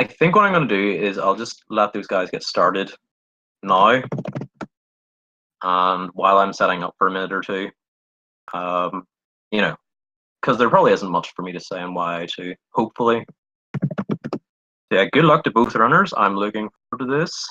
I think what I'm going to do is I'll just let those guys get started now, and while I'm setting up for a minute or two, you know, because there probably isn't much for me to say on YI2, hopefully. Yeah, good luck to both runners. I'm looking forward to this.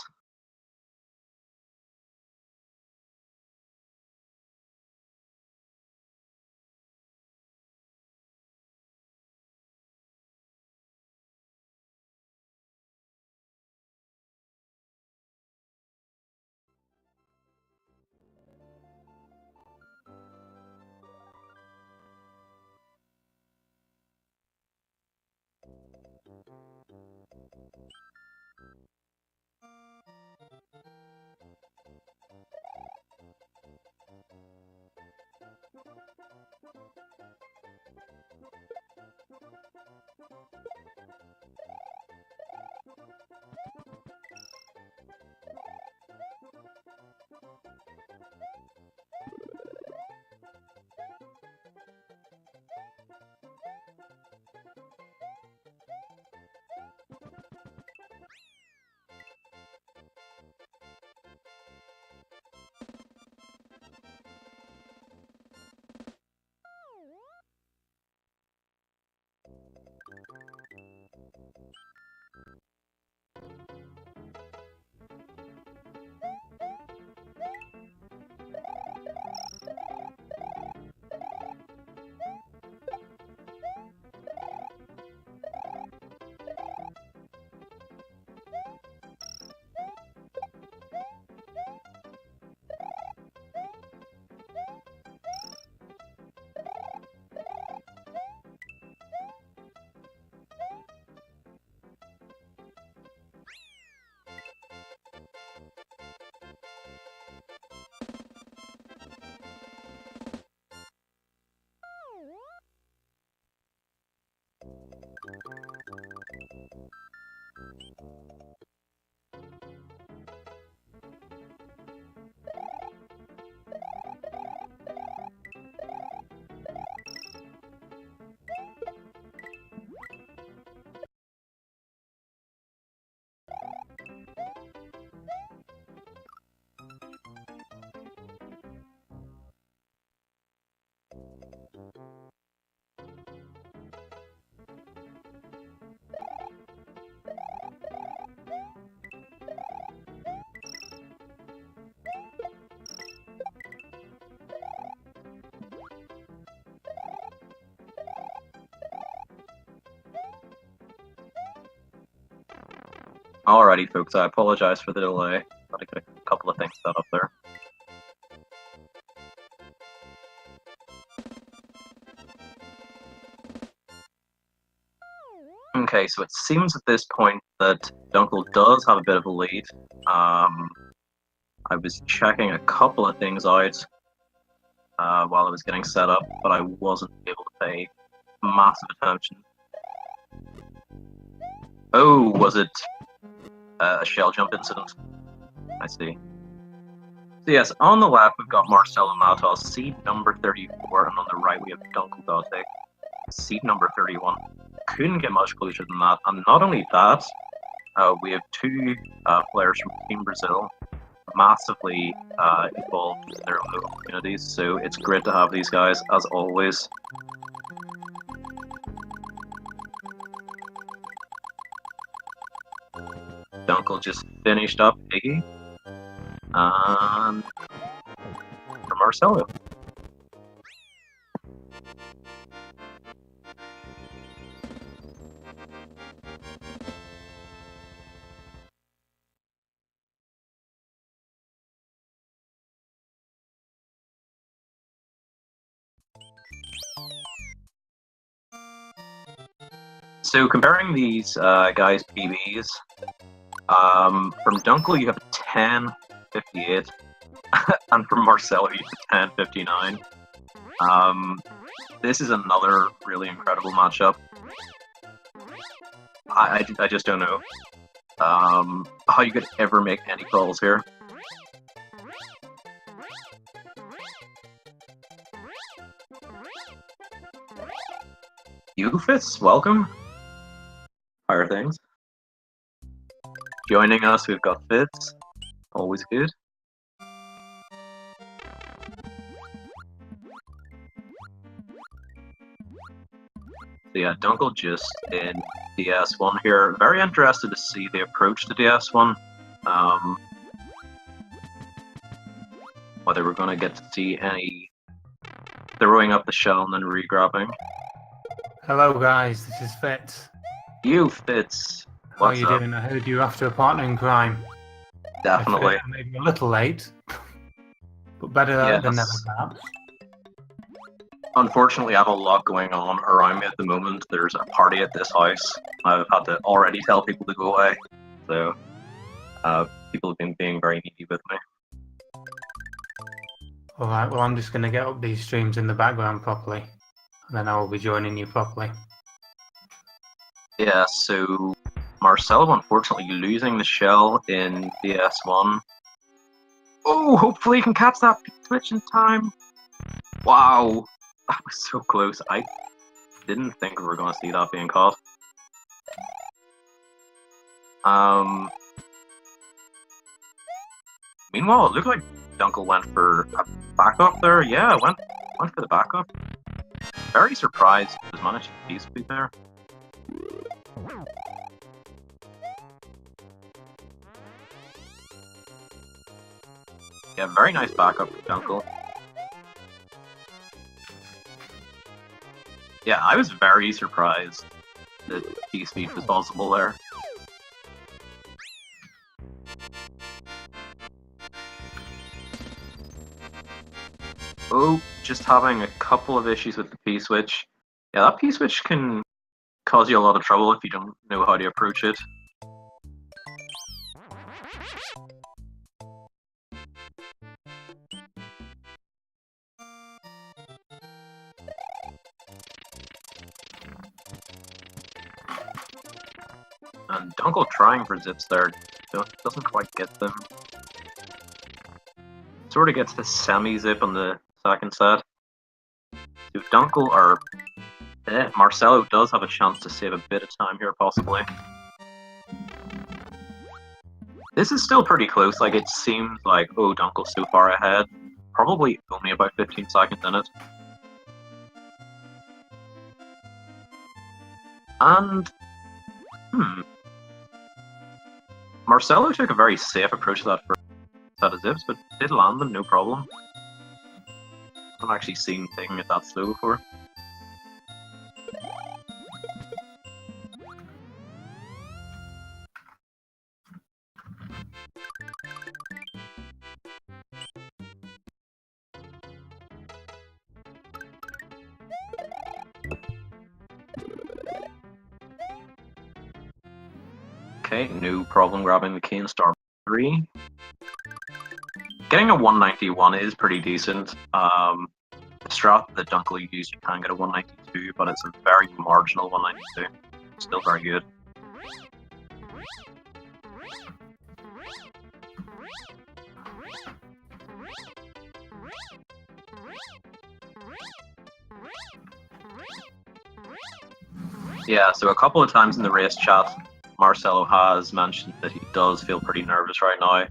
Alrighty, folks, I apologize for the delay, but I got a couple of things set up there. Okay, so it seems at this point that Dunkel does have a bit of a lead. I was checking a couple of things out while I was getting set up, but I wasn't able to pay massive attention. Oh, was it a shell jump incident? I see. So yes, on the left we've got MarceloMatoss, seed number 34, and on the right we have DunkelGotik, seed number 31. Couldn't get much closer than that, and not only that, we have two players from Team Brazil, massively involved in their local communities, so it's great to have these guys, as always. Dunkel just finished up Iggy, and for Marcelo. So comparing these guys' PBs, from Dunkel you have a 10.58, and from Marcelo you have a 10.59. This is another really incredible matchup. I just don't know how you could ever make any calls here. Ufits, welcome. How are things? Joining us, we've got Fitz. Always good. So yeah, Dunkel just in DS1 here. Very interested to see the approach to DS1. Whether we're going to get to see any throwing up the shell and then re-grabbing. Hello guys, this is Fitz. You, Fitz. How are you doing? I heard you're after a partner in crime. Definitely. Maybe a little late, but better than never, perhaps. Unfortunately, I have a lot going on around me at the moment. There's a party at this house. I've had to already tell people to go away. So, people have been being very needy with me. Alright, well I'm just going to get up these streams in the background properly, and then I will be joining you properly. Yeah, so Marcelo unfortunately losing the shell in DS1. Oh, hopefully he can catch that switch in time. Wow, that was so close. I didn't think we were going to see that being caught. Meanwhile, it looked like Dunkel went for a backup there. Yeah, went for the backup. Very surprised he was managing to peacefully there. Yeah, very nice backup for Dunkel. Yeah, I was very surprised that P-Speed was possible there. Oh, just having a couple of issues with the P-Switch. Yeah, that P-Switch can cause you a lot of trouble if you don't know how to approach it. And Dunkel trying for zips there doesn't quite get them. Sort of gets the semi-zip on the second set. So Dunkel, or Marcelo does have a chance to save a bit of time here, possibly. This is still pretty close. Like, it seems like, oh, Dunkel's so far ahead. Probably only about 15 seconds in it. And, Marcelo took a very safe approach to that first set of zips, but did land them, no problem. I've actually seen taking it that slow before. Okay, no problem grabbing the Cane Star 3. Getting a 191 is pretty decent. The strat that Dunkel used, you can get a 192, but it's a very marginal 192. Still very good. Yeah, so a couple of times in the race chat, Marcelo has mentioned that he does feel pretty nervous right now,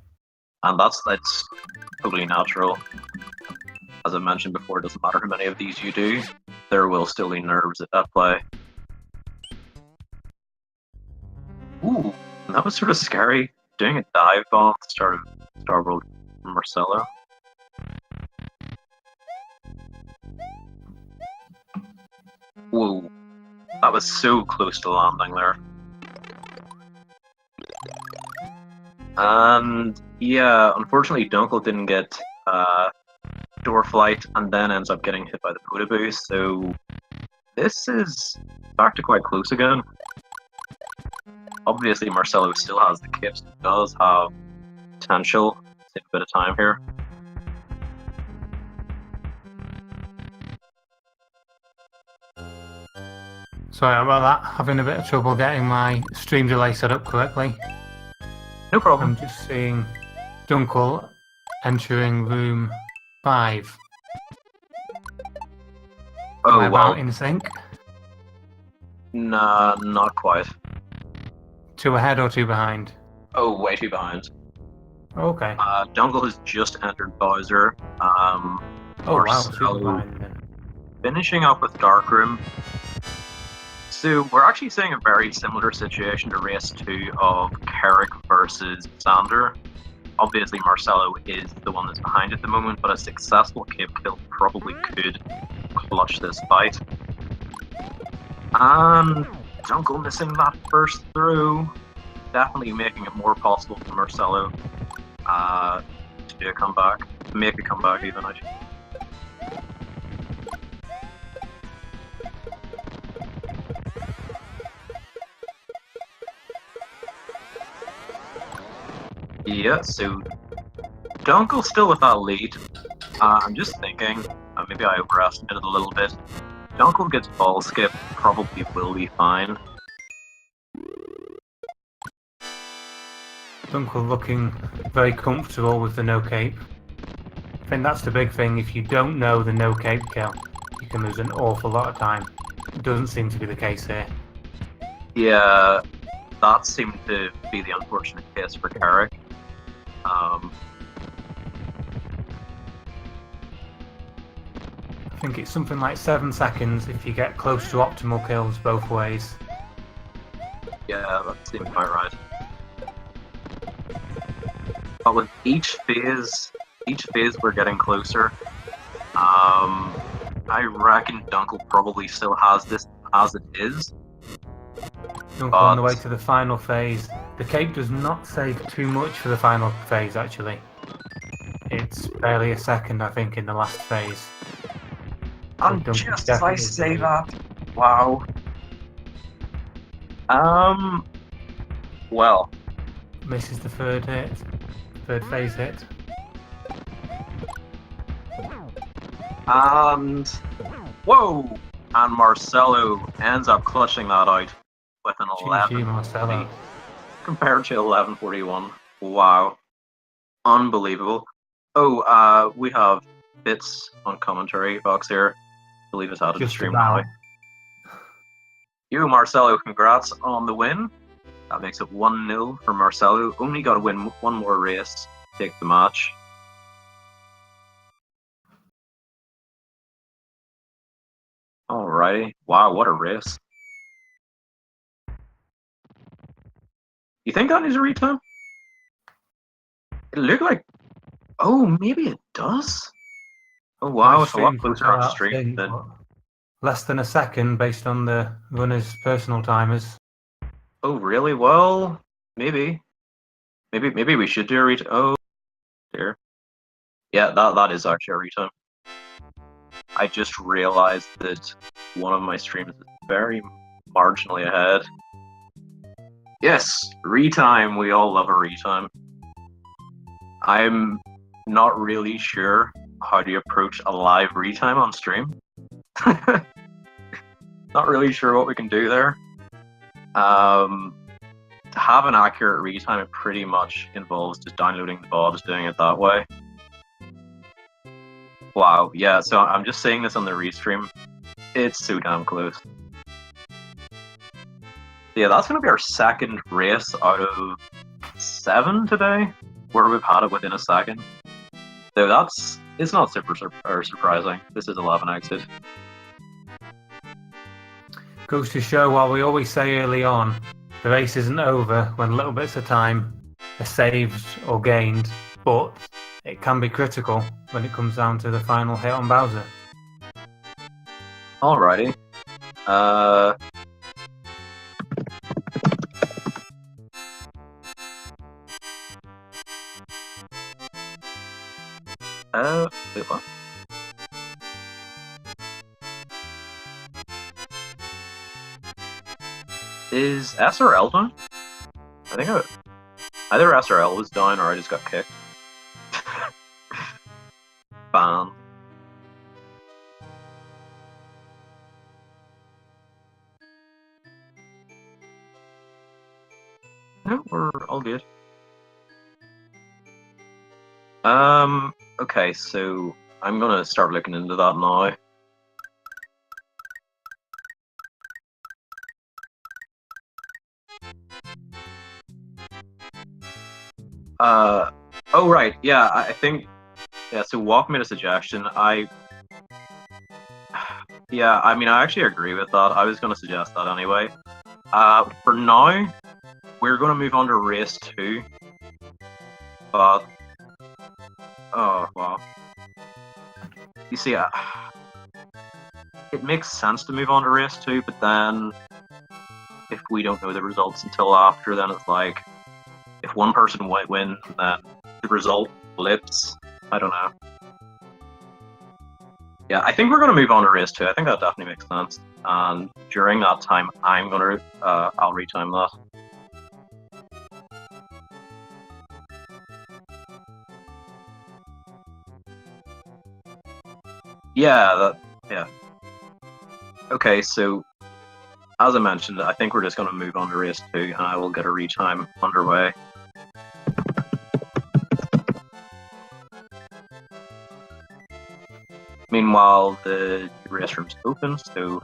and that's totally natural. As I mentioned before, it doesn't matter how many of these you do, there will still be nerves at play. Ooh, that was sort of scary. Doing a dive bomb at the start of Star World from Marcelo. Whoa, that was so close to landing there. And yeah, unfortunately Dunkel didn't get door flight and then ends up getting hit by the Poda boost, so this is back to quite close again. Obviously Marcelo still has the kit, does have potential to save a bit of time here. Sorry about that, having a bit of trouble getting my stream delay set up correctly. No problem. I'm just seeing Dunkel entering room 5. Oh, Am I well, about in sync? nah, not quite. 2 ahead or 2 behind? Oh, way too behind. Okay. Dunkel has just entered Bowser. Oh wow, super Marcelo behind then. finishing up with Darkroom. So we're actually seeing a very similar situation to race 2 of Carrick versus Sander. Obviously, Marcelo is the one that's behind at the moment, but a successful cave kill probably could clutch this fight. And Dunkel missing that first through, definitely making it more possible for Marcelo to do a comeback, make a comeback even. Yeah, so Dunkel's still with that lead. I'm just thinking, maybe I overestimated a little bit. Dunkel gets ball skip, probably will be fine. Dunkel looking very comfortable with the no cape. I think that's the big thing. If you don't know the no cape kill, you can lose an awful lot of time. It doesn't seem to be the case here. Yeah, that seemed to be the unfortunate case for Carrick. I think it's something like 7 seconds if you get close to optimal kills both ways. Yeah, that seemed quite right. But with each phase we're getting closer. I reckon Dunkel probably still has this as it is. Dunkel on the way to the final phase. The cape does not save too much for the final phase actually. It's barely a second I think in the last phase. And just as I say that, wow. Well. Misses the third phase hit. And whoa! And Marcelo ends up clutching that out with an 11 compared to 11:41. Wow. Unbelievable. Oh, we have bits on commentary box here. I believe it's out of the stream now. You, Marcelo, congrats on the win. That makes it 1-0 for Marcelo. Only got to win one more race to take the match. Alrighty. Wow, what a race. You think that needs a retime? It looked like... Oh, maybe it does? Oh wow, it's a lot closer on stream than... Less than a second based on the runner's personal timers. Oh really? Well, maybe. Maybe we should do a retime. Oh dear. Yeah, that is actually a retime. I just realized that one of my streams is very marginally ahead. Yes, retime. We all love a retime. I'm not really sure how to approach a live retime on stream. Not really sure what we can do there. To have an accurate retime, it pretty much involves just downloading the VODs, doing it that way. Wow, yeah, so I'm just saying this on the restream. It's so damn close. Yeah, that's going to be our second race out of 7 today, where we've had it within a second. So it's not super surprising. This is 11 exit. Goes to show what we always say early on, the race isn't over when little bits of time are saved or gained, but it can be critical when it comes down to the final hit on Bowser. Alrighty. Wait, what? Is SRL down? I think either SRL was down or I just got kicked. Ban. No, we're all good. Okay, so I'm gonna start looking into that now. Oh right, yeah. I think. Yeah. So Walk made a suggestion. Yeah. I mean, I actually agree with that. I was going to suggest that anyway. For now, we're going to move on to race 2. But oh well. You see, it makes sense to move on to race 2, but then if we don't know the results until after, then it's like if one person might win, then the result flips. I don't know. Yeah, I think we're going to move on to race 2. I think that definitely makes sense. And during that time, I'm going to I'll retime that. Yeah, yeah. Okay, so as I mentioned, I think we're just going to move on to race 2, and I will get a retime underway. Meanwhile, the race room's open, so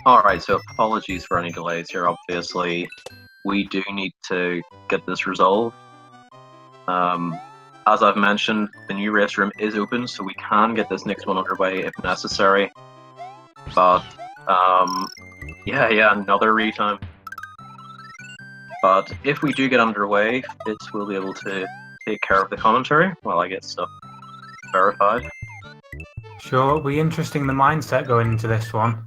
alright, so apologies for any delays here, obviously. We do need to get this resolved. As I've mentioned, the new race room is open, so we can get this next one underway if necessary. But, yeah, another retime. But if we do get underway, Fitz will be able to take care of the commentary while I get stuff verified. Sure, it'll be interesting the mindset going into this one.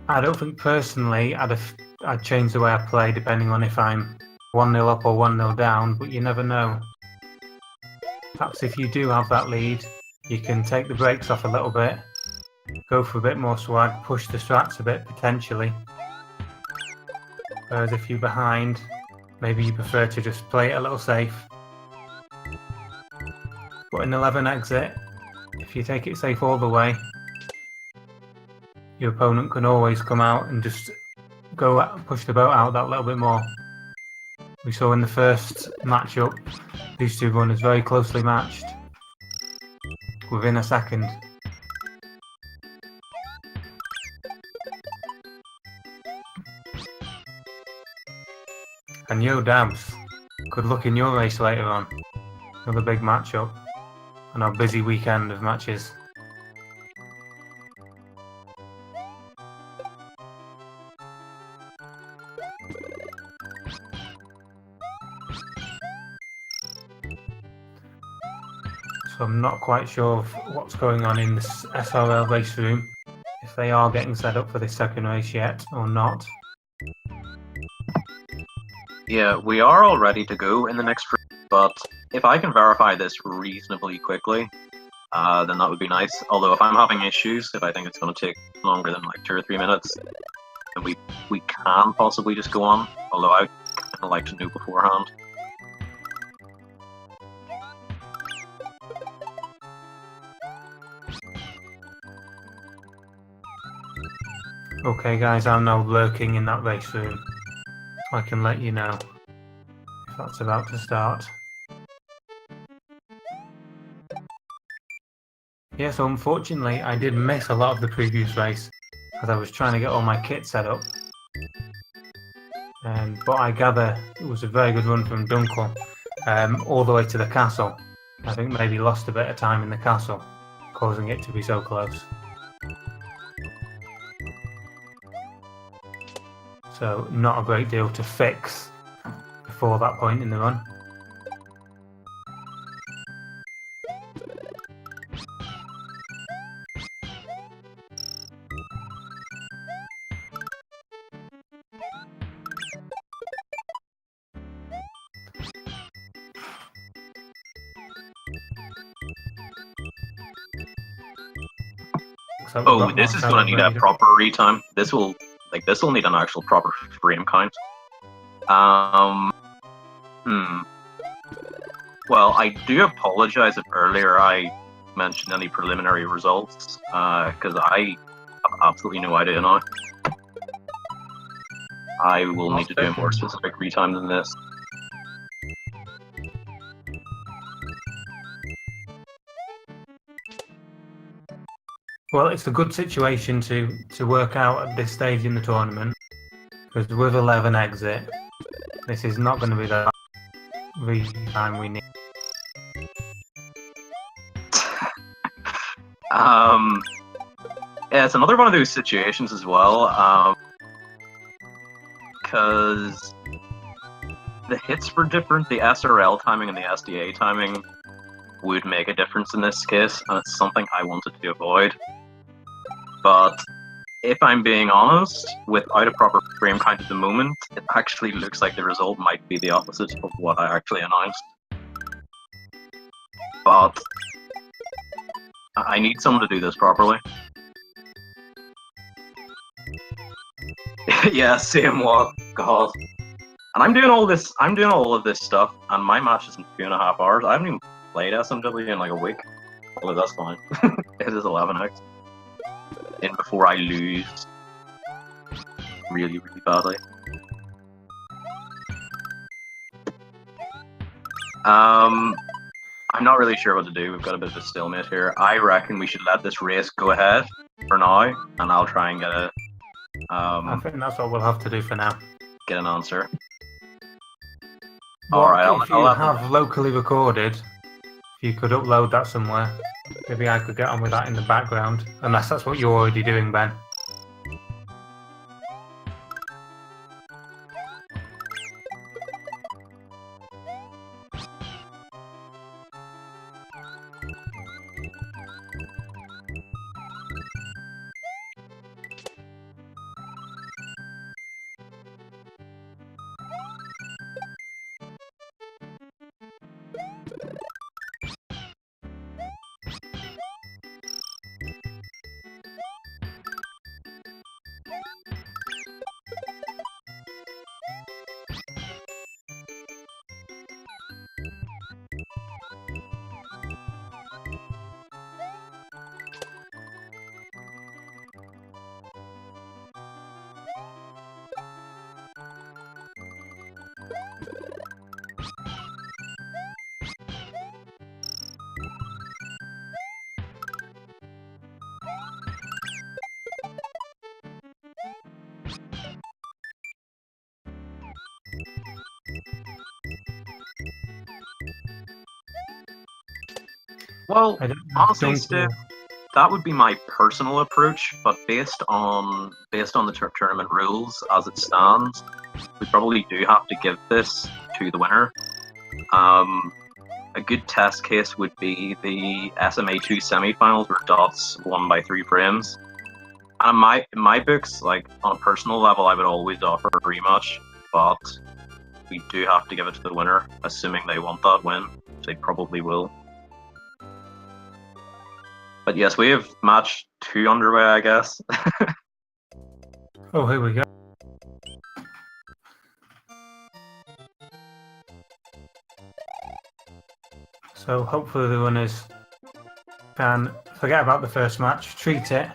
I don't think personally I'd change the way I play depending on if I'm 1-0 up or 1-0 down, but you never know. Perhaps if you do have that lead, you can take the brakes off a little bit, go for a bit more swag, push the strats a bit potentially. Whereas if you're behind, maybe you prefer to just play it a little safe. But in 11 exit, if you take it safe all the way, your opponent can always come out and just push the boat out that little bit more. We saw in the first matchup, these two runners very closely matched within a second. And Yo Dabs, good luck in your race later on. Another big matchup on our busy weekend of matches. So I'm not quite sure of what's going on in this SRL race room, if they are getting set up for this second race yet or not. Yeah, we are all ready to go in the next race, but if I can verify this reasonably quickly, then that would be nice. Although if I'm having issues, if I think it's going to take longer than like 2 or 3 minutes, then we can possibly just go on, although I'd kind of like to know beforehand. Okay guys, I'm now lurking in that race room. I can let you know if that's about to start. Yeah, so unfortunately I did miss a lot of the previous race as I was trying to get all my kit set up. But I gather it was a very good run from Dunkel all the way to the castle. I think maybe lost a bit of time in the castle. causing it to be so close. So not a great deal to fix before that point in the run. Oh, this is going to need a proper retime. This will need an actual proper frame count. Well, I do apologize if earlier I mentioned any preliminary results, because I have absolutely no idea now. I will need to do a more specific retime than this. Well, it's a good situation to work out at this stage in the tournament, because with 11 exit, this is not going to be the time we need. Yeah, it's another one of those situations as well, because the hits were different. The SRL timing and the SDA timing would make a difference in this case, and it's something I wanted to avoid. But if I'm being honest, without a proper frame count at the moment, it actually looks like the result might be the opposite of what I actually announced. But I need someone to do this properly. Yeah, same what? God. And I'm doing all of this stuff, and my match is in 2.5 hours. I haven't even played SMW in like a week. Well, that's fine. It is 11x. In before I lose really, really badly. I'm not really sure what to do. We've got a bit of a stalemate here. I reckon we should let this race go ahead for now, and I'll try and get a. I think that's what we'll have to do for now. Get an answer. Well, Alright, if you have locally recorded, if you could upload that somewhere, maybe I could get on with that in the background, unless that's what you're already doing, Ben. Well, honestly, Steve, that would be my personal approach, but based on the tournament rules as it stands, we probably do have to give this to the winner. A good test case would be the SMA2 semi-finals where Dots won by 3 frames. And in my books, like on a personal level, I would always offer a rematch, but we do have to give it to the winner, assuming they want that win, which they probably will. But yes, we have match 2 underway, I guess. Oh, here we go. So hopefully the winners can forget about the first match, treat it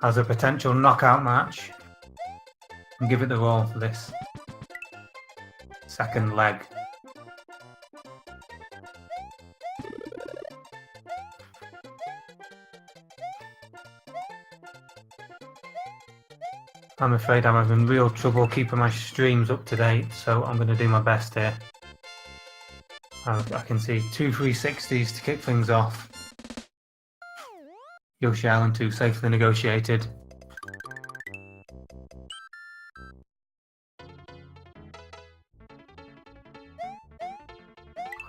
as a potential knockout match, and give it the all for this second leg. I'm afraid I'm having real trouble keeping my streams up to date, so I'm going to do my best here. I can see 2 360s to kick things off. Yoshi Island 2 safely negotiated.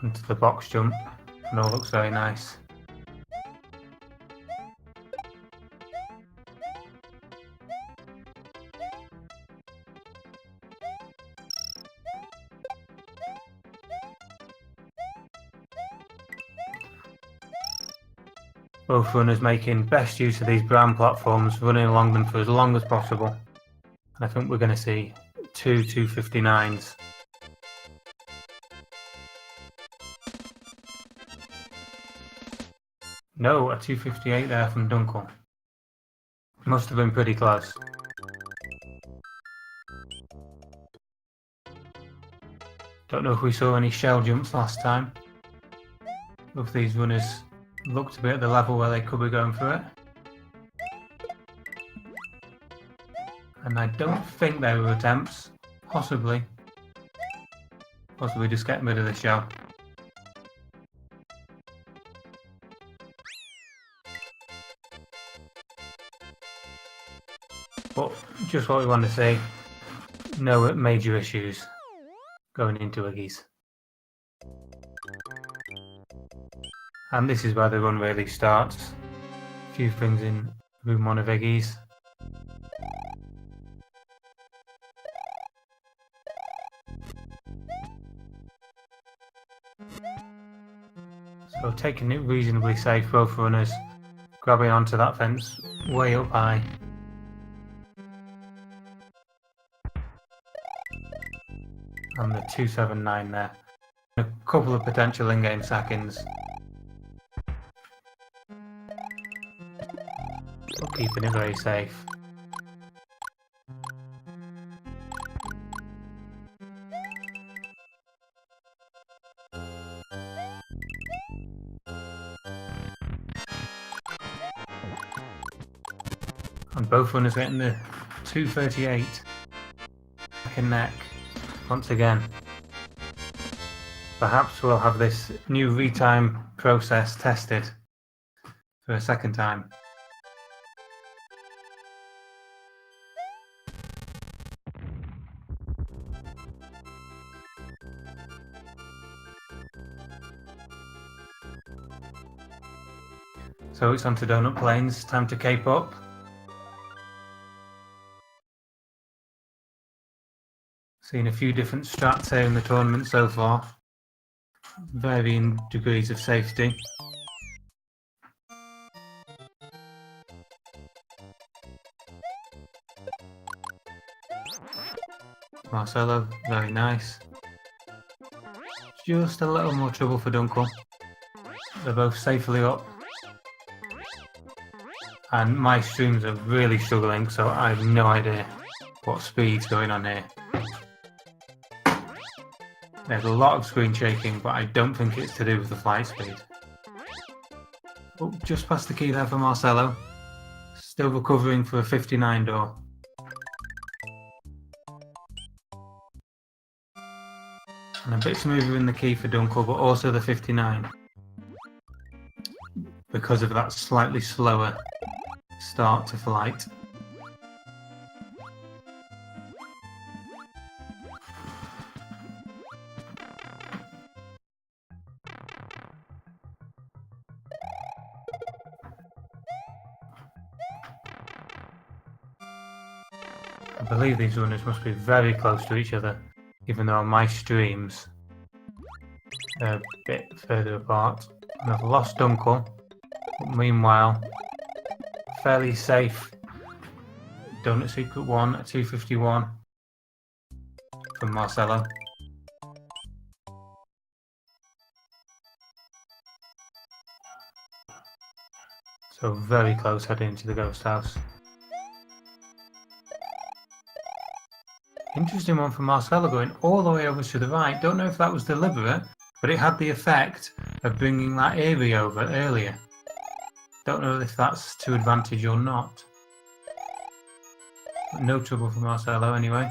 Onto the box jump, and all looks very nice. Both runners making best use of these brown platforms, running along them for as long as possible. And I think we're going to see two 259s. No, a 258 there from Dunkel. Must have been pretty close. Don't know if we saw any shell jumps last time. Both these runners look to be at the level where they could be going for it. And I don't think they were attempts. Possibly. Possibly just getting rid of the shell. But just what we want to see. No major issues going into Iggy's. And this is where the run really starts. A few things in room 1 of Iggy's. So taking it reasonably safe, both runners grabbing onto that fence way up high. And the 279 there. A couple of potential in-game sack-ins. But keeping it very safe. And both runners getting the 238 neck and neck once again. Perhaps we'll have this new retime process tested for a second time. So it's on to Donut Plains, time to cape up. Seen a few different strats here in the tournament so far. Varying degrees of safety. Marcelo, very nice. Just a little more trouble for Dunkel. They're both safely up. And my streams are really struggling, so I have no idea what speed's going on here. There's a lot of screen shaking, but I don't think it's to do with the flight speed. Oh, just past the key there for Marcelo. Still recovering for a 59 door. And a bit smoother in the key for Dunkel, but also the 59. Because of that slightly slower start to flight. I believe these runners must be very close to each other, even though on my streams they're a bit further apart. And I've lost Dunkel, but meanwhile, fairly safe Donut Secret 1 at 251 from Marcelo. So very close heading into the ghost house. Interesting one from Marcelo going all the way over to the right. Don't know if that was deliberate, but it had the effect of bringing that Eerie over earlier. Don't know if that's to advantage or not. But no trouble for Marcelo anyway.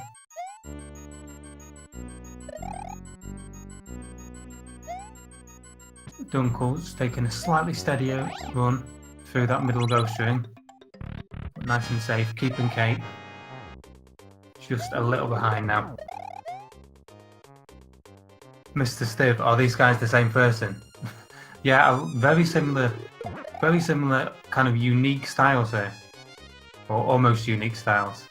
Dunkel's taking a slightly steadier run through that middle ghost ring. Nice and safe, keeping Cape. Just a little behind now. Mr. Stiv, are these guys the same person? Yeah, very similar kind of unique styles here. Or almost unique styles.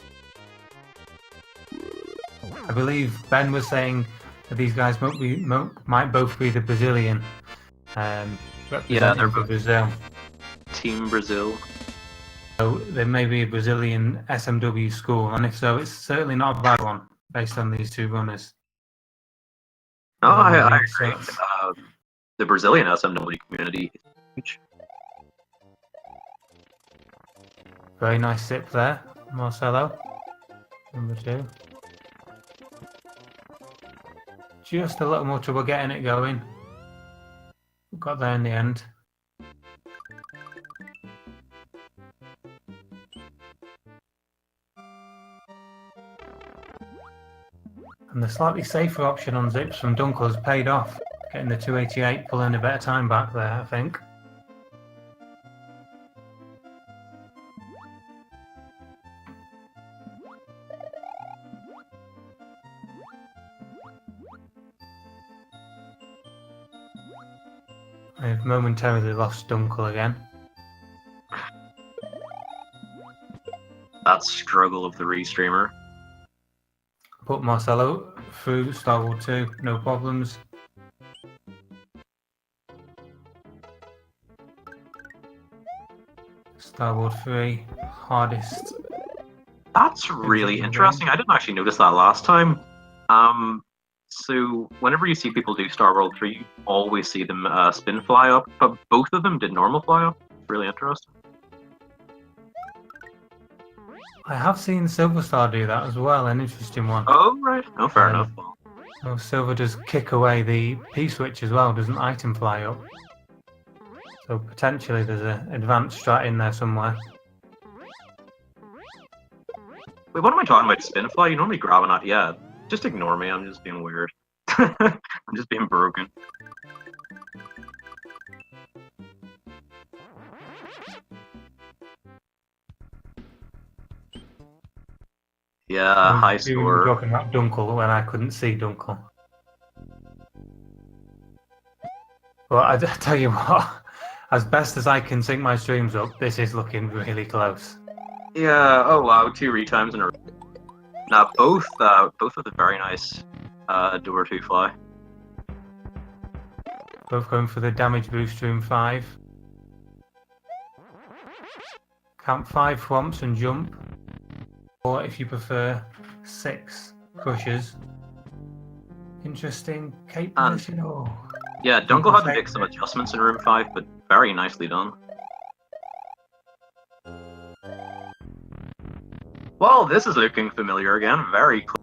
I believe Ben was saying that these guys might both be the Brazilian representing for Brazil. Team Brazil. So there may be a Brazilian SMW school, and if so, it's certainly not a bad one based on these two runners. No, I agree. The Brazilian SMW community is huge. Very nice sip there, Marcelo. Number 2. Just a little more trouble getting it going. Got there in the end. And the slightly safer option on zips from Dunkel's paid off. Getting the 288, pulling a better time back there, I think. I've momentarily lost Dunkel again. That struggle of the Restreamer. Put Marcelo through Starboard 2, no problems. Starboard 3, hardest. That's really interesting. I didn't actually notice that last time. So whenever you see people do Starboard 3, you always see them spin fly up, but both of them did normal fly up. It's really interesting. I have seen Silver Star do that as well, an interesting one. Oh, right. No, fair enough. Oh, Silver does kick away the P-switch as well, doesn't item fly up. So potentially there's an advanced strat in there somewhere. Wait, what am I talking about? Spin fly? You normally grab an... Yeah, just ignore me. I'm just being weird. I'm just being broken. Yeah, high score. You were talking about Dunkel when I couldn't see Dunkel. Well, I tell you what, as best as I can sync my streams up, this is looking really close. Yeah, oh wow, 2 retimes in a row. Now, both of the very nice door 2 fly. Both going for the damage boost stream 5. Count 5 thwomps and jump. Or if you prefer, 6 crushes. Interesting cape position. Oh. Yeah, Dunkel had to make some adjustments in room 5, but very nicely done. Well, this is looking familiar again. Very close.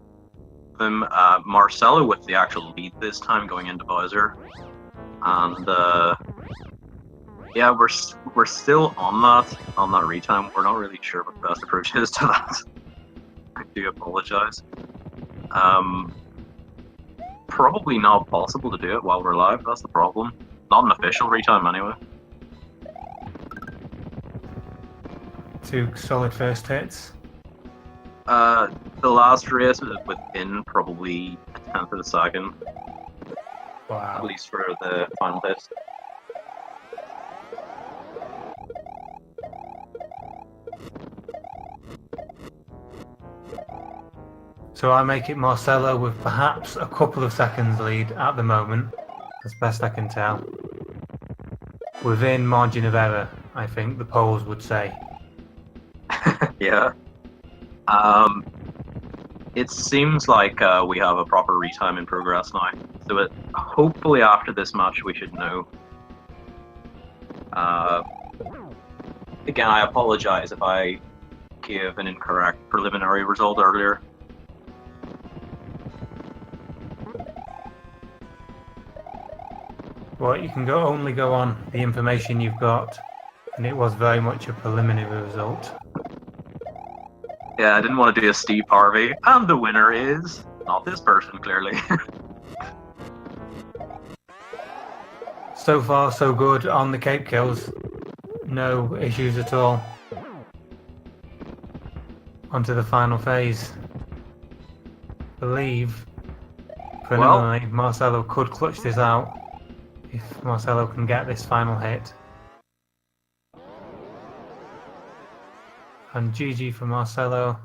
Marcelo with the actual lead this time going into Bowser. And yeah, we're still on that retime. We're not really sure what the best approach is to that. I do apologize. Probably not possible to do it while we're live, that's the problem. Not an official retime anyway. 2 solid first hits. The last race was within probably a tenth of a second. Wow. At least for the final hit. So I make it Marcelo with perhaps a couple of seconds lead at the moment, as best I can tell. Within margin of error, I think the polls would say. Yeah. It seems like we have a proper retime in progress now. So hopefully after this match we should know. Again, I apologize if I gave an incorrect preliminary result earlier. Well, you can only go on the information you've got, and it was very much a preliminary result. Yeah, I didn't want to do a Steve Harvey, and the winner is not this person, clearly. So far, so good on the Cape kills. No issues at all. Onto the final phase. Believe, preliminarily, Marcelo could clutch this out if Marcelo can get this final hit. And GG for Marcelo.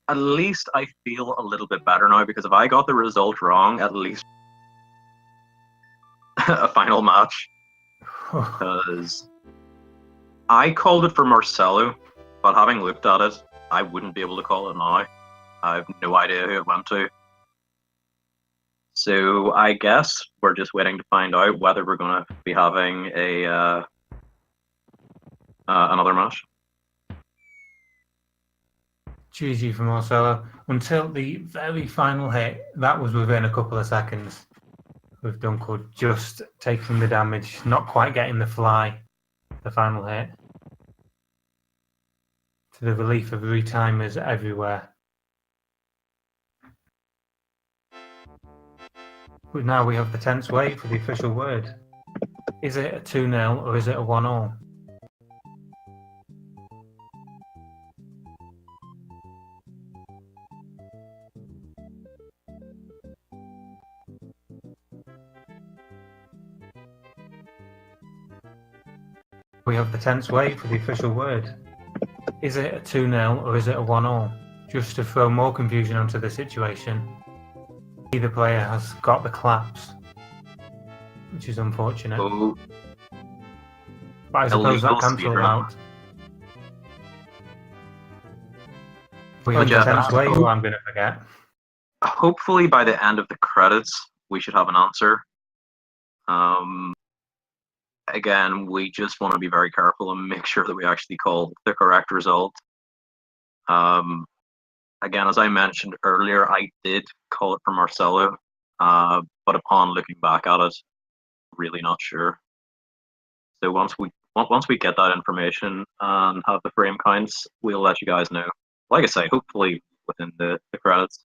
At least I feel a little bit better now, because if I got the result wrong, at least a final match. Because I called it for Marcelo, but having looked at it, I wouldn't be able to call it now. I have no idea who it went to. So I guess we're just waiting to find out whether we're going to be having a another match. GG for Marcelo. Until the very final hit, that was within a couple of seconds, with Dunkel just taking the damage, not quite getting the fly, the final hit. To the relief of retimers everywhere. But now we have the tense wait for the official word. Is it a 2-0 or is it a 1-all? We have the tense wait for the official word. Is it a 2-0 or is it a 1-all? Just to throw more confusion onto the situation, either player has got the claps, which is unfortunate. Oh, But I suppose that illegal cancels speedrun. out. We have the tense wait, or I'm going to forget. Hopefully by the end of the credits, we should have an answer. Again, we just want to be very careful and make sure that we actually call the correct result. Again, as I mentioned earlier, I did call it for Marcelo, but upon looking back at it, really not sure. So once we get that information and have the frame counts, we'll let you guys know. Like I say, hopefully within the credits.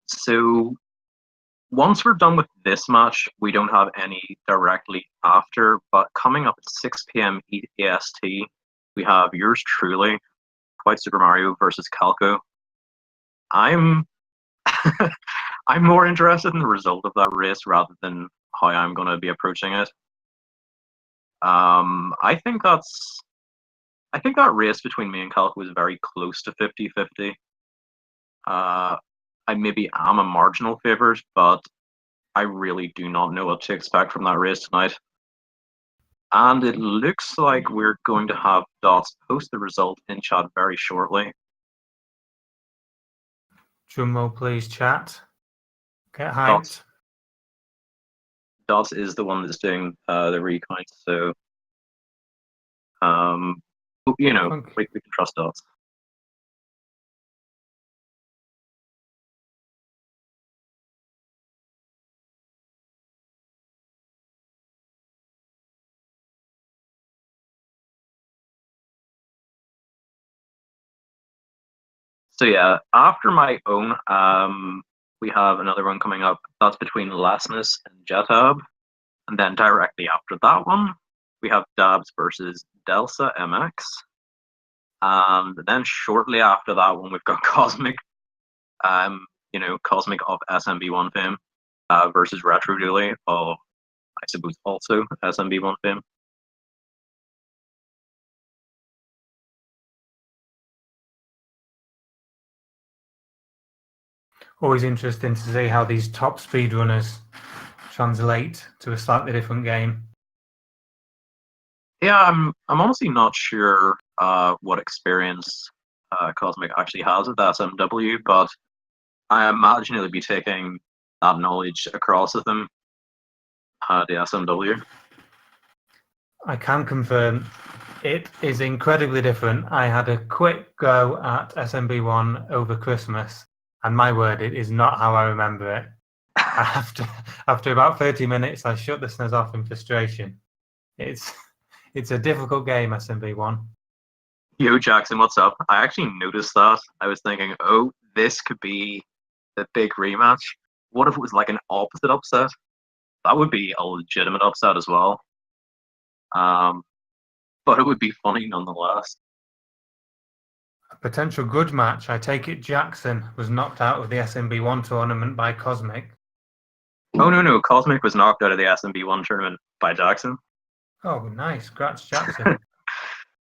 So once we're done with this match, we don't have any directly after, but coming up at 6 p.m. EST, we have yours truly, White Super Mario versus Calco. I'm I'm more interested in the result of that race rather than how I'm going to be approaching it. I think that race between me and Calco was very close to 50-50. I maybe am a marginal favourite, but I really do not know what to expect from that race tonight. And it looks like we're going to have Dots post the result in chat very shortly. Drumroll, please, chat. Get hyped. Dots is the one that's doing the recount, so we can trust Dots. So yeah, after my own, we have another one coming up. That's between Lasness and Jetab. And then directly after that one, we have Dabs versus Delsa MX. And then shortly after that one, we've got Cosmic, Cosmic of SMB1 fame, versus Retro Dooley of, I suppose, also SMB1 fame. Always interesting to see how these top speedrunners translate to a slightly different game. Yeah, I'm honestly not sure what experience Cosmic actually has with SMW, but I imagine he'll be taking that knowledge across with him, the SMW. I can confirm it is incredibly different. I had a quick go at SMB1 over Christmas, and my word, it is not how I remember it. After about 30 minutes, I shut the SNES off in frustration. It's a difficult game, SMB1. Yo, Jackson, what's up? I actually noticed that. I was thinking, oh, this could be the big rematch. What if it was like an opposite upset? That would be a legitimate upset as well. But it would be funny nonetheless. A potential good match. I take it Jackson was knocked out of the SMB1 tournament by Cosmic. Oh, no. Cosmic was knocked out of the SMB1 tournament by Jackson. Oh, nice. Congrats, Jackson.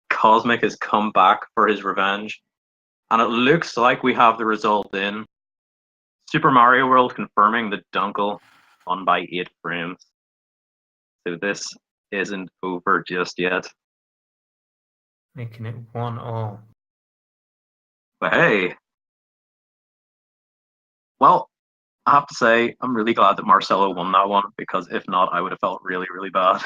Cosmic has come back for his revenge. And it looks like we have the result in. Super Mario World confirming that Dunkel won by 8 frames. So this isn't over just yet. Making it 1-1. But hey. Well, I have to say, I'm really glad that Marcelo won that one, because if not, I would have felt really, really bad.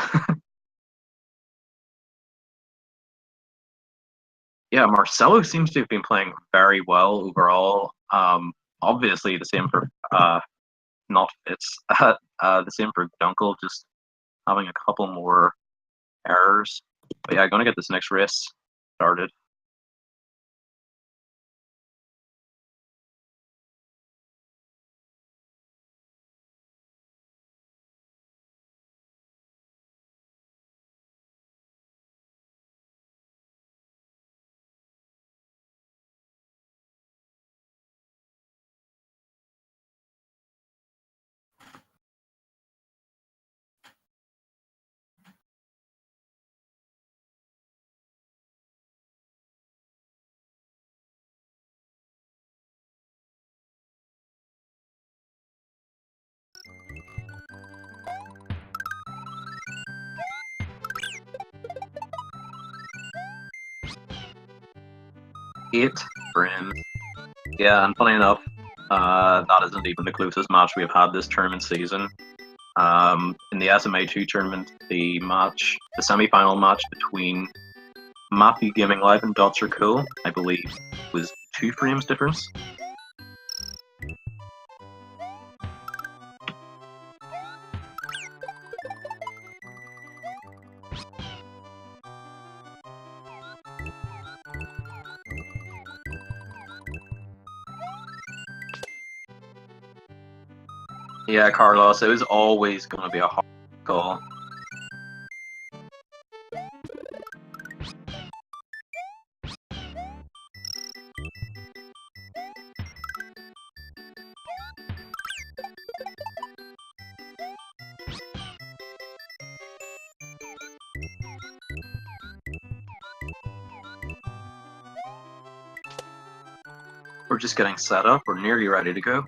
Yeah, Marcelo seems to have been playing very well overall. Obviously, the same for not Fitz. The same for Dunkel, just having a couple more errors. But yeah, gonna get this next race started. Eight frames. Yeah, and funny enough, that isn't even the closest match we've had this tournament season. In the SMA2 tournament, the semi-final match between Matthew Gaming Live and Dots Are Cool, I believe, was 2 frames difference. Yeah, Carlos, it was always going to be a hard call. We're just getting set up. We're nearly ready to go.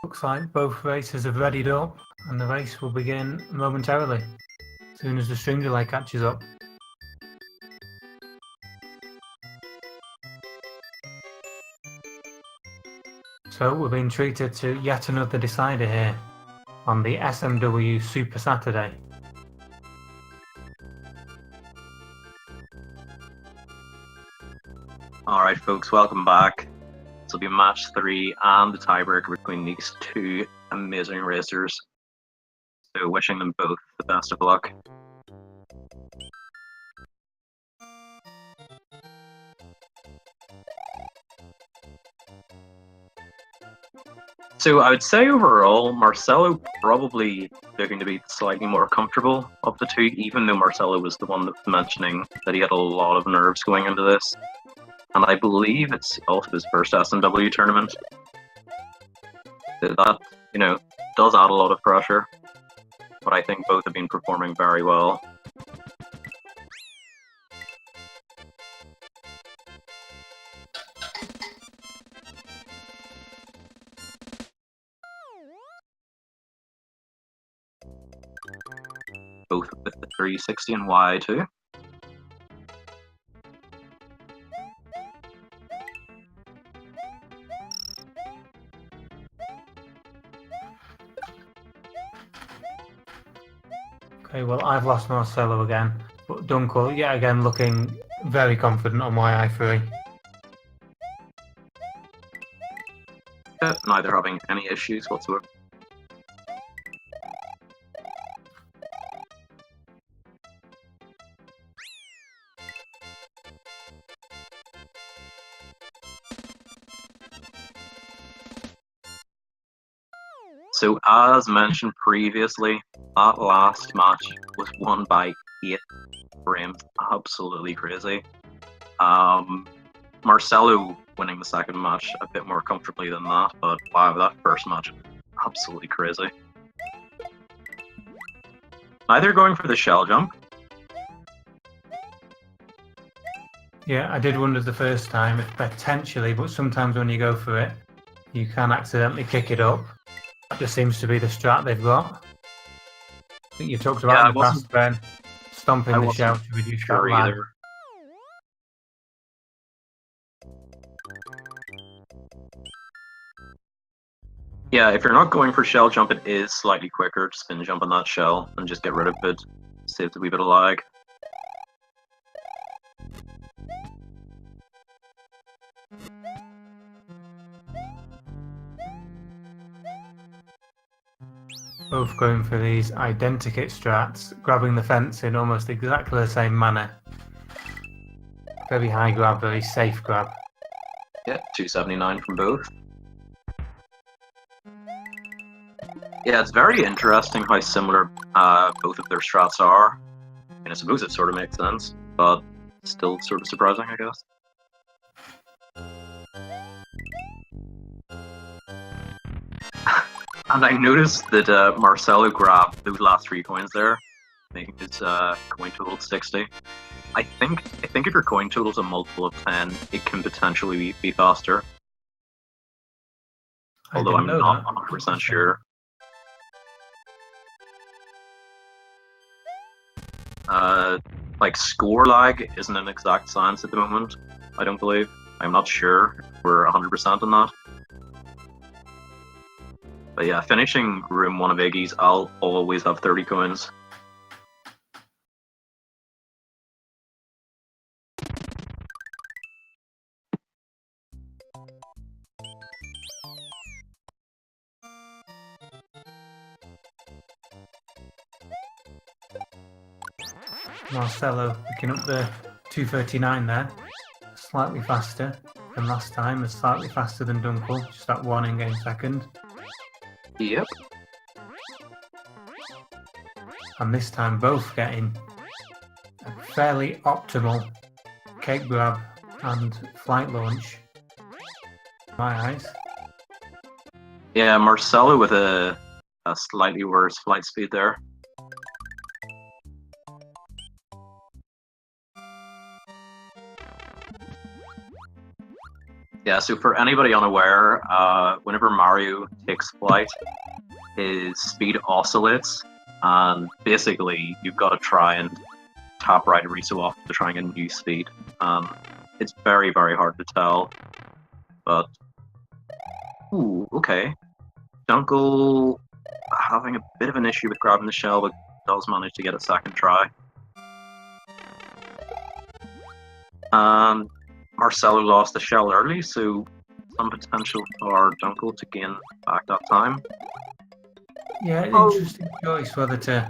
Looks like both races have readied up, and the race will begin momentarily, as soon as the stream delay catches up. So we're being treated to yet another decider here on the SMW Super Saturday. Alright folks, welcome back. This will be match 3 and the tiebreaker between these two amazing racers. So wishing them both the best of luck. So I would say overall, Marcelo probably looking to be slightly more comfortable of the two, even though Marcelo was the one that was mentioning that he had a lot of nerves going into this. And I believe it's also his first SMW tournament. So that, does add a lot of pressure. but I think both have been performing very well. Both with the 360 and Y too. Okay, well, I've lost Marcelo again, but Dunkel, yet again, looking very confident on YI3. Neither having any issues whatsoever. So, as mentioned previously, that last match was won by 8 frames. Absolutely crazy. Marcelo winning the second match a bit more comfortably than that, but wow, that first match, absolutely crazy. Neither going for the shell jump. Yeah, I did wonder the first time if potentially, but sometimes when you go for it, you can accidentally kick it up. That just seems to be the strat they've got. I think you talked about in the past, Ben, stomping the shell to reduce that lag. Either. Yeah, if you're not going for shell jump, it is slightly quicker to spin jump on that shell and just get rid of it. Saves a wee bit of lag. Both going for these identikit strats, grabbing the fence in almost exactly the same manner. Very high grab, very safe grab. Yeah, 279 from both. Yeah, it's very interesting how similar both of their strats are. And I suppose it sort of makes sense, but still sort of surprising, I guess. And I noticed that Marcelo grabbed those last 3 coins there, making his coin total 60. I think if your coin total's a multiple of 10, it can potentially be faster. Although I'm not 100% sure. Like score lag isn't an exact science at the moment, I don't believe. I'm not sure if we're 100% on that. But yeah, finishing room 1 of Iggy's, I'll always have 30 coins. Marcelo picking up the 239 there, slightly faster than last time, and slightly faster than Dunkel, just that 1 in-game second. Yep. And this time both getting a fairly optimal cake grab and flight launch, in my eyes. Yeah, Marcelo with a slightly worse flight speed there. Yeah, so for anybody unaware, whenever Mario takes flight, his speed oscillates, and basically you've got to try and tap right every so often to try and get a new speed. It's very, very hard to tell, but... Ooh, okay. Dunkel having a bit of an issue with grabbing the shell, but does manage to get a second try. And Marcelo lost the shell early, so some potential for Dunkel to gain back that time. Yeah, interesting choice whether to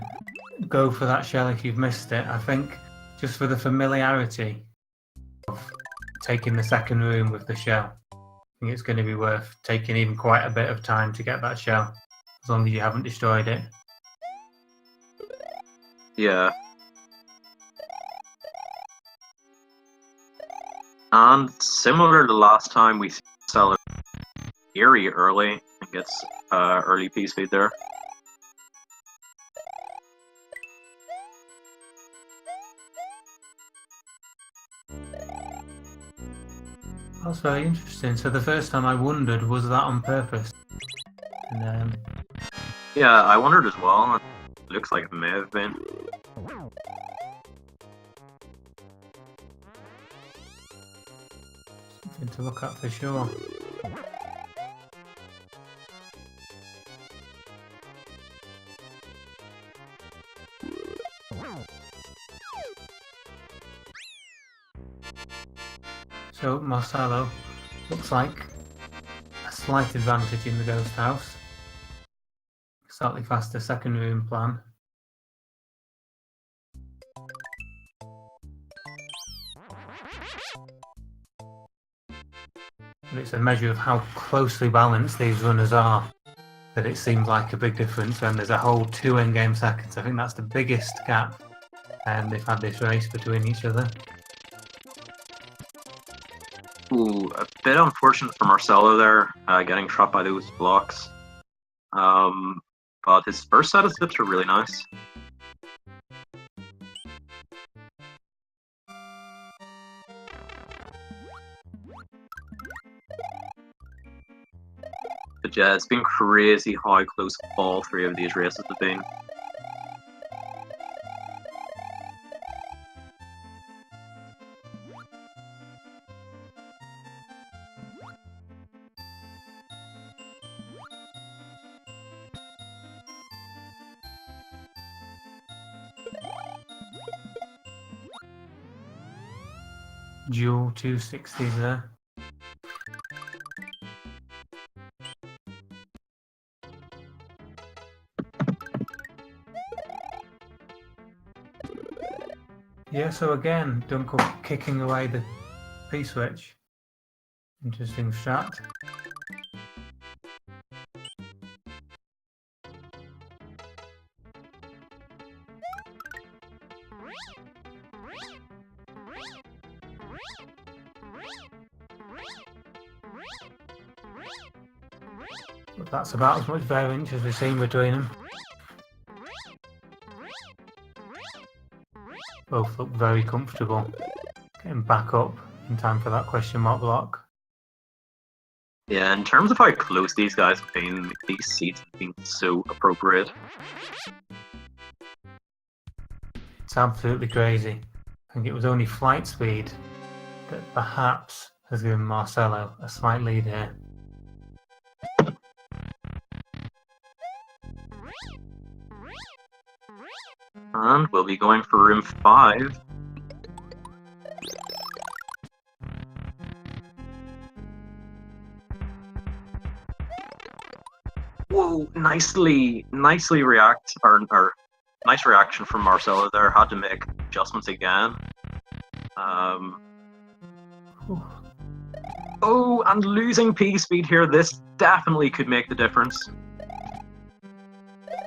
go for that shell if you've missed it. I think just for the familiarity of taking the second room with the shell, I think it's going to be worth taking even quite a bit of time to get that shell, as long as you haven't destroyed it. Yeah. And similar to last time, we sell it Eerie early and gets early P speed there. That's very interesting. So the first time I wondered, was that on purpose? And, Yeah, I wondered as well. It looks like it may have been. something to look at for sure. So Marcelo looks like a slight advantage in the ghost house. Slightly faster second room plan. But it's a measure of how closely balanced these runners are that it seems like a big difference when there's a whole 2 endgame seconds. I think that's the biggest gap they've had this race between each other. Ooh, a bit unfortunate for Marcelo there, getting trapped by those blocks. But his first set of zips are really nice. But yeah, it's been crazy how close all 3 of these races have been. Dual 260s there. Yeah, so again, Dunkel kicking away the P-switch. Interesting strat. But that's about as much variance as we've seen between them. Both look very comfortable. Getting back up in time for that question mark block. Yeah, in terms of how close these guys have been, these seats have been so appropriate. It's absolutely crazy. I think it was only flight speed that perhaps has given Marcelo a slight lead here. And we'll be going for room 5. Whoa, nice reaction from Marcelo there. Had to make adjustments again. Oh, and losing P speed here. This definitely could make the difference.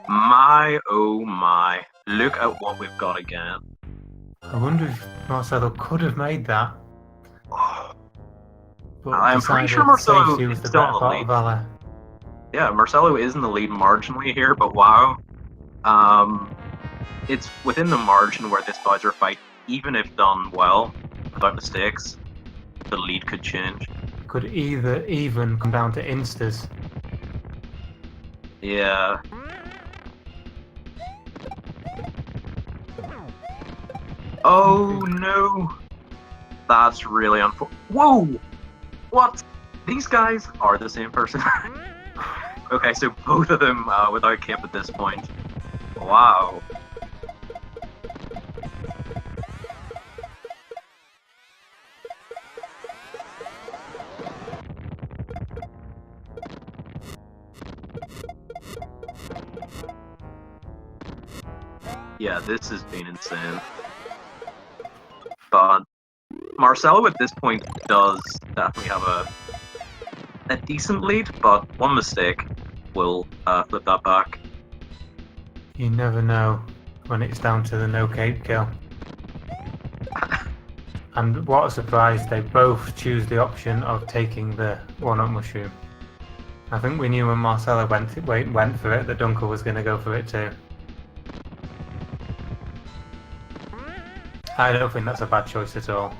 My, oh my. Look at what we've got again. I wonder if Marcelo could have made that. But I'm pretty sure decided Marcelo safety was is the still better in the part lead. of valor. Yeah, Marcelo is in the lead marginally here, but wow. It's within the margin where this Bowser fight, even if done well, without mistakes, the lead could change. Could either even come down to instas. Yeah. Oh no! That's really unfortunate. Whoa! What? These guys are the same person. Okay, so both of them without Kip at this point. Wow. Yeah, this has been insane. But Marcelo at this point does definitely have a decent lead, but one mistake will flip that back. You never know when it's down to the no cape kill. And what a surprise, they both choose the option of taking the one-up mushroom. I think we knew when Marcelo went for it that Dunkel was going to go for it too. I don't think that's a bad choice at all.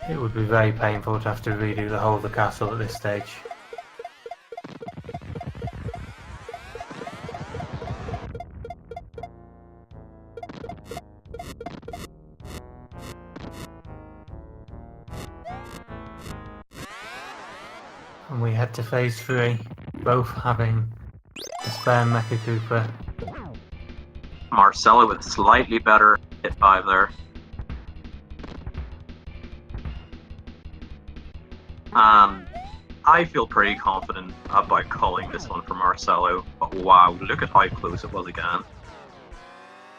It would be very painful to have to redo the whole of the castle at this stage. And we head to phase 3, both having a spare Mecha Cooper. Marcelo with slightly better hit 5 there. And I feel pretty confident about calling this one for Marcelo, but wow, look at how close it was again.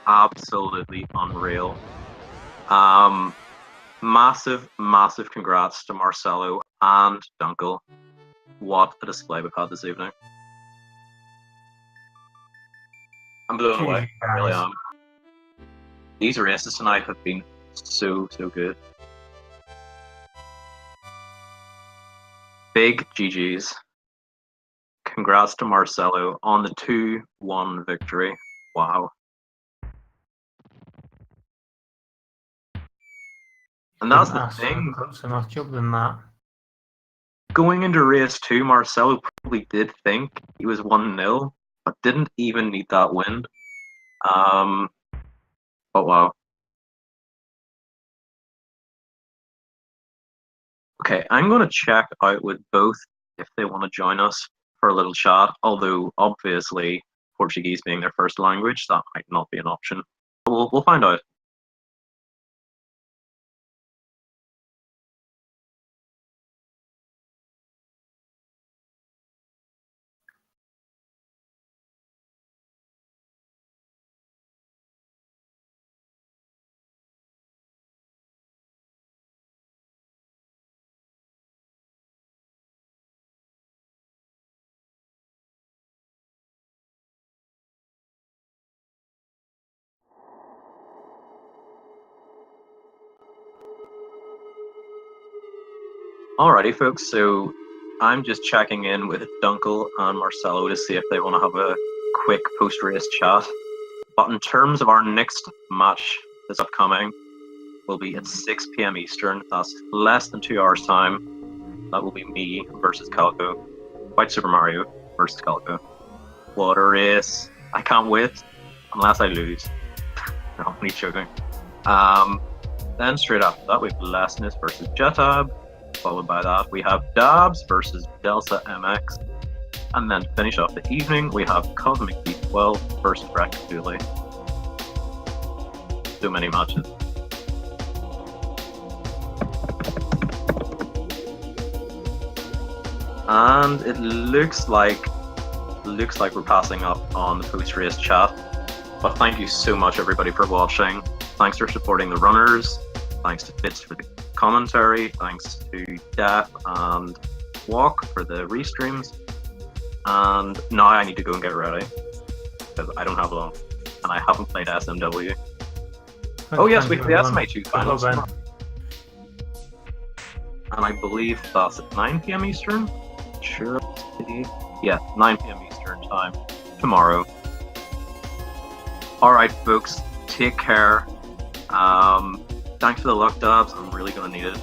Absolutely unreal. Massive congrats to Marcelo and Dunkel. What a display we've had this evening. I'm blown away, I really am. These races tonight have been so good. Big GG's. Congrats to Marcelo on the 2-1 victory. Wow. And that's the thing. So much up than that. Going into race 2, Marcelo probably did think he was 1-0, but didn't even need that win. But wow. Okay, I'm going to check out with both if they want to join us for a little chat, although obviously Portuguese being their first language, that might not be an option. We'll find out. Alrighty, folks, so I'm just checking in with Dunkel and Marcelo to see if they want to have a quick post-race chat. But in terms of our next match that's upcoming, will be at 6 PM Eastern. That's less than 2 hours' time. That will be me versus Calico. White Super Mario versus Calico. What a race. I can't wait, unless I lose. No, I'm only joking. Then straight after that, we have Lessness versus Jetab. Followed by that, we have Dabs versus Delta MX. And then to finish off the evening, we have Cosmic B12 versus Rectuli. So many matches. And it looks like we're passing up on the post-race chat. But thank you so much, everybody, for watching. Thanks for supporting the runners. Thanks to Fitz for the commentary. Thanks to Dap and Walk for the restreams. And now I need to go and get ready because I don't have long, and I haven't played SMW. Oh yes, we have the SMA 2 finals tomorrow. And I believe that's at 9 PM Eastern. Sure. Yeah, 9 PM Eastern time tomorrow. Alright folks, take care. Thanks for the luck, Dabs. I'm really going to need it.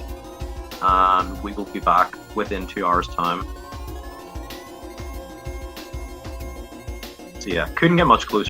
And we will be back within 2 hours' time. So yeah, couldn't get much closer.